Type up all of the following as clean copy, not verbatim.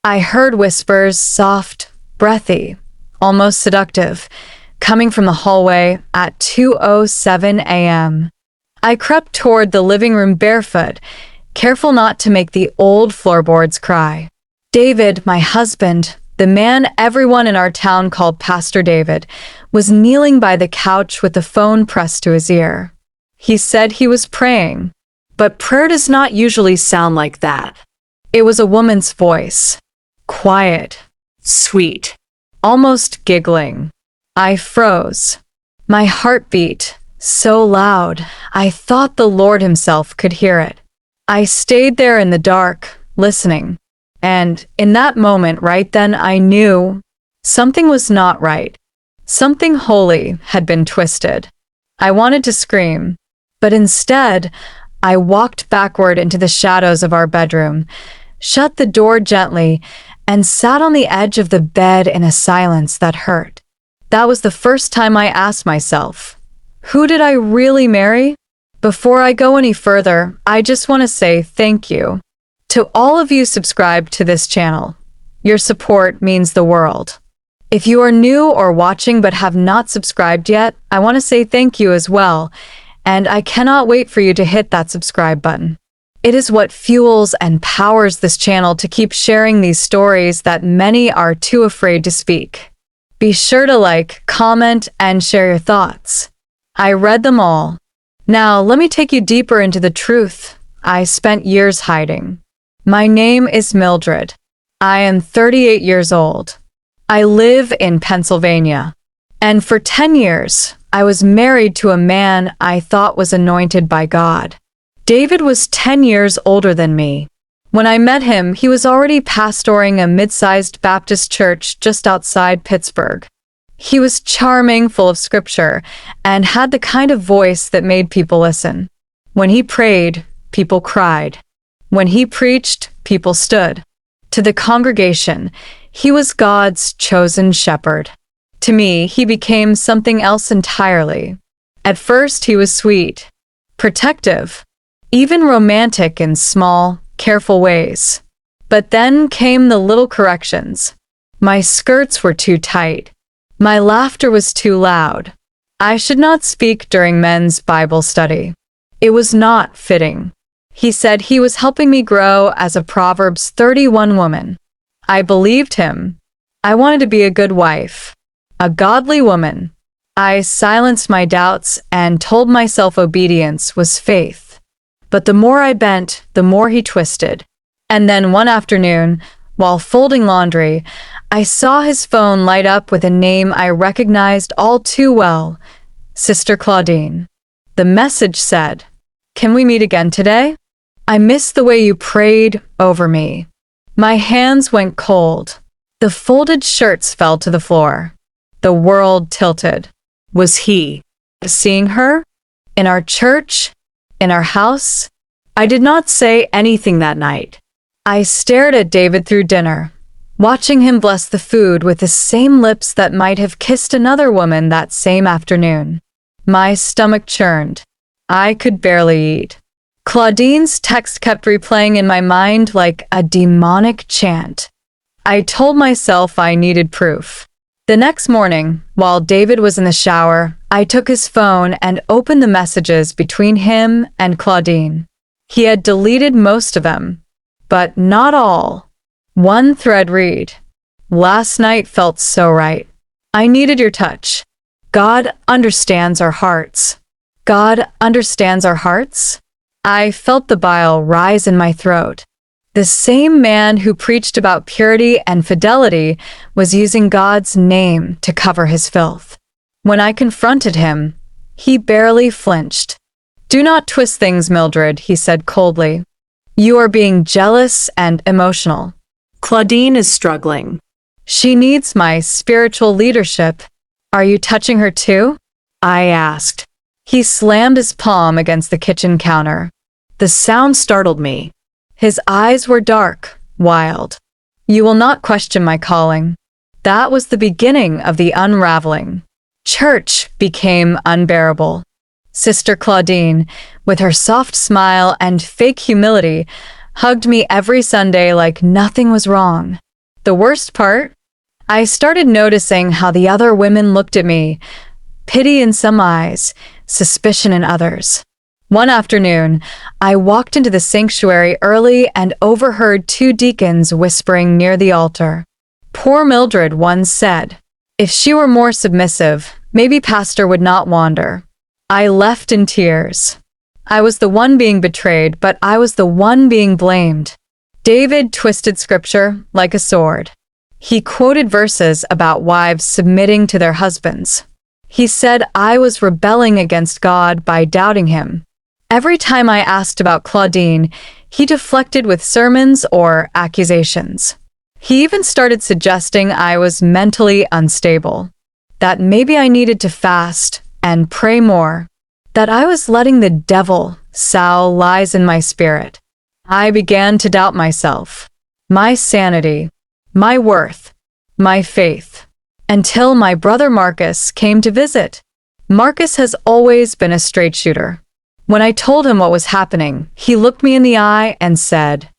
I heard whispers, soft, breathy, almost seductive, coming from the hallway at 2:07 a.m. I crept toward the living room barefoot, careful not to make the old floorboards cry. David, my husband, the man everyone in our town called Pastor David, was kneeling by the couch with the phone pressed to his ear. He said he was praying, but prayer does not usually sound like that. It was a woman's voice, quiet, sweet, almost giggling. I froze. My heart beat so loud, I thought the Lord himself could hear it. I stayed there in the dark, listening. And in that moment, right then, I knew something was not right. Something holy had been twisted. I wanted to scream, but instead, I walked backward into the shadows of our bedroom, shut the door gently, and sat on the edge of the bed in a silence that hurt. That was the first time I asked myself, who did I really marry? Before I go any further, I just want to say thank you to all of you subscribed to this channel. Your support means the world. If you are new or watching but have not subscribed yet, I want to say thank you as well, and I cannot wait for you to hit that subscribe button. It is what fuels and powers this channel to keep sharing these stories that many are too afraid to speak. Be sure to like, comment, and share your thoughts. I read them all. Now, let me take you deeper into the truth I spent years hiding. My name is Mildred. I am 38 years old. I live in Pennsylvania. And for 10 years, I was married to a man I thought was anointed by God. David was 10 years older than me. When I met him, he was already pastoring a mid-sized Baptist church just outside Pittsburgh. He was charming, full of scripture, and had the kind of voice that made people listen. When he prayed, people cried. When he preached, people stood. To the congregation, he was God's chosen shepherd. To me, he became something else entirely. At first, he was sweet, protective, even romantic in small, careful ways. But then came the little corrections. My skirts were too tight. My laughter was too loud. I should not speak during men's Bible study. It was not fitting. He said he was helping me grow as a Proverbs 31 woman. I believed him. I wanted to be a good wife, a godly woman. I silenced my doubts and told myself obedience was faith. But the more I bent, the more he twisted. And then one afternoon, while folding laundry, I saw his phone light up with a name I recognized all too well, Sister Claudine. The message said, "Can we meet again today? I miss the way you prayed over me." My hands went cold. The folded shirts fell to the floor. The world tilted. Was he seeing her? In our church? In our house? I did not say anything that night. I stared at David through dinner, watching him bless the food with the same lips that might have kissed another woman that same afternoon. My stomach churned. I could barely eat. Claudine's text kept replaying in my mind like a demonic chant. I told myself I needed proof. The next morning, while David was in the shower, I took his phone and opened the messages between him and Claudine. He had deleted most of them, but not all. One thread read, "Last night felt so right. I needed your touch. God understands our hearts." God understands our hearts? I felt the bile rise in my throat. The same man who preached about purity and fidelity was using God's name to cover his filth. When I confronted him, he barely flinched. "Do not twist things, Mildred," he said coldly. "You are being jealous and emotional. Claudine is struggling. She needs my spiritual leadership. Are you touching her too?" I asked. He slammed his palm against the kitchen counter. The sound startled me. His eyes were dark, wild. "You will not question my calling." That was the beginning of the unraveling. Church became unbearable. Sister Claudine, with her soft smile and fake humility, hugged me every Sunday like nothing was wrong. The worst part? I started noticing how the other women looked at me, pity in some eyes, suspicion in others. One afternoon, I walked into the sanctuary early and overheard two deacons whispering near the altar. Poor Mildred, one said. If she were more submissive, maybe Pastor would not wander. I left in tears. I was the one being betrayed, but I was the one being blamed. David twisted scripture like a sword. He quoted verses about wives submitting to their husbands. He said I was rebelling against God by doubting him. Every time I asked about Claudine, he deflected with sermons or accusations. He even started suggesting I was mentally unstable, that maybe I needed to fast and pray more, that I was letting the devil sow lies in my spirit. I began to doubt myself, my sanity, my worth, my faith, until my brother Marcus came to visit. Marcus has always been a straight shooter. When I told him what was happening, he looked me in the eye and said,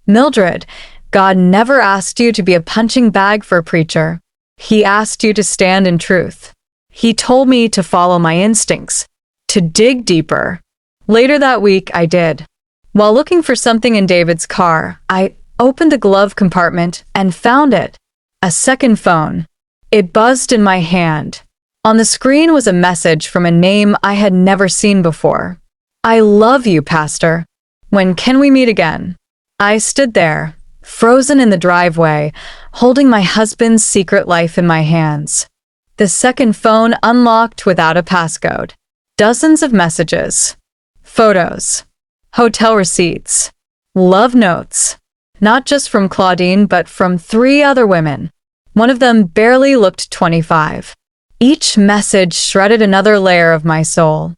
"Mildred, God never asked you to be a punching bag for a preacher. He asked you to stand in truth. He told me to follow my instincts, to dig deeper." Later that week, I did. While looking for something in David's car, I opened the glove compartment and found it. A second phone. It buzzed in my hand. On the screen was a message from a name I had never seen before. "I love you, Pastor. When can we meet again?" I stood there, frozen in the driveway, holding my husband's secret life in my hands. The second phone unlocked without a passcode. Dozens of messages, photos, hotel receipts, love notes, not just from Claudine but from 3 other women. One of them barely looked 25. Each message shredded another layer of my soul.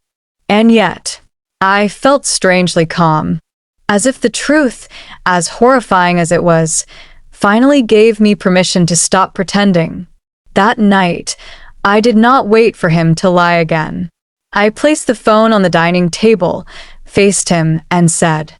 And yet, I felt strangely calm, as if the truth, as horrifying as it was, finally gave me permission to stop pretending. That night, I did not wait for him to lie again. I placed the phone on the dining table, faced him, and said,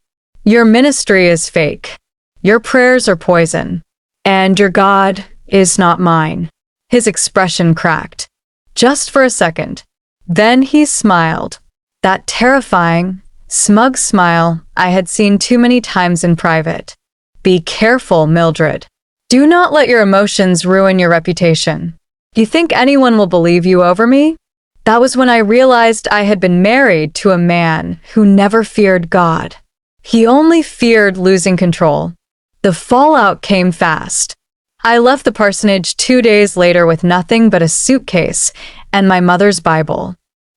"Your ministry is fake. Your prayers are poison. And your God is not mine." His expression cracked, just for a second. Then he smiled. That terrifying, smug smile I had seen too many times in private. "Be careful, Mildred. Do not let your emotions ruin your reputation. You think anyone will believe you over me?" That was when I realized I had been married to a man who never feared God. He only feared losing control. The fallout came fast. I left the parsonage 2 days later with nothing but a suitcase and my mother's Bible.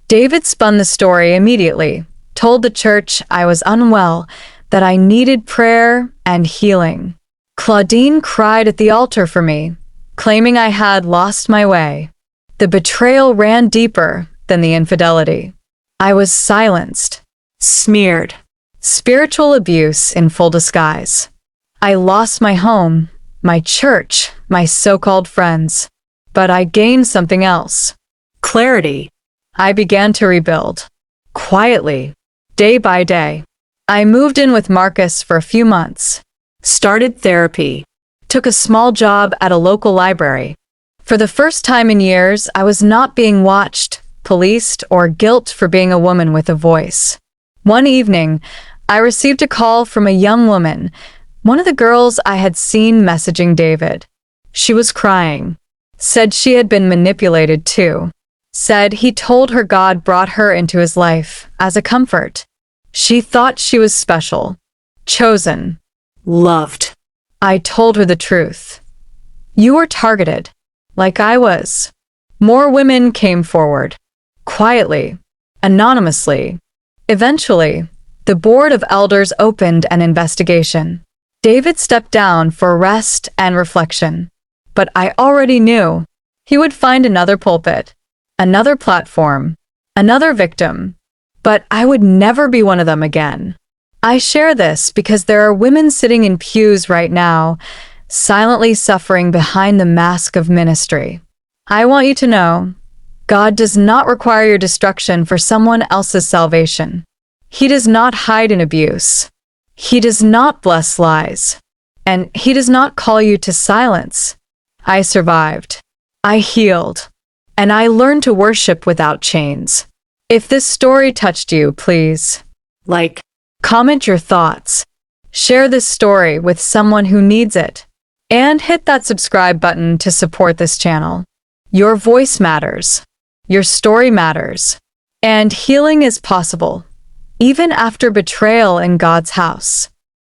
David spun the story immediately, told the church I was unwell, that I needed prayer and healing. Claudine cried at the altar for me, claiming I had lost my way. The betrayal ran deeper than the infidelity. I was silenced, smeared. Spiritual abuse in full disguise. I lost my home, my church, my so-called friends. But I gained something else. Clarity. I began to rebuild. Quietly, day by day. I moved in with Marcus for a few months. Started therapy. Took a small job at a local library. For the first time in years, I was not being watched, policed, or guilt for being a woman with a voice. One evening, I received a call from a young woman, one of the girls I had seen messaging David. She was crying. Said she had been manipulated too. Said he told her God brought her into his life as a comfort. She thought she was special, chosen, loved. I told her the truth. You were targeted, like I was. More women came forward, quietly, anonymously. Eventually, the board of elders opened an investigation. David stepped down for rest and reflection. But I already knew he would find another pulpit, another platform, another victim. But I would never be one of them again. I share this because there are women sitting in pews right now, silently suffering behind the mask of ministry. I want you to know, God does not require your destruction for someone else's salvation. He does not hide in abuse. He does not bless lies. And He does not call you to silence. I survived. I healed. And I learned to worship without chains. If this story touched you, please like, comment your thoughts, share this story with someone who needs it, and hit that subscribe button to support this channel. Your voice matters. Your story matters. And healing is possible, even after betrayal in God's house.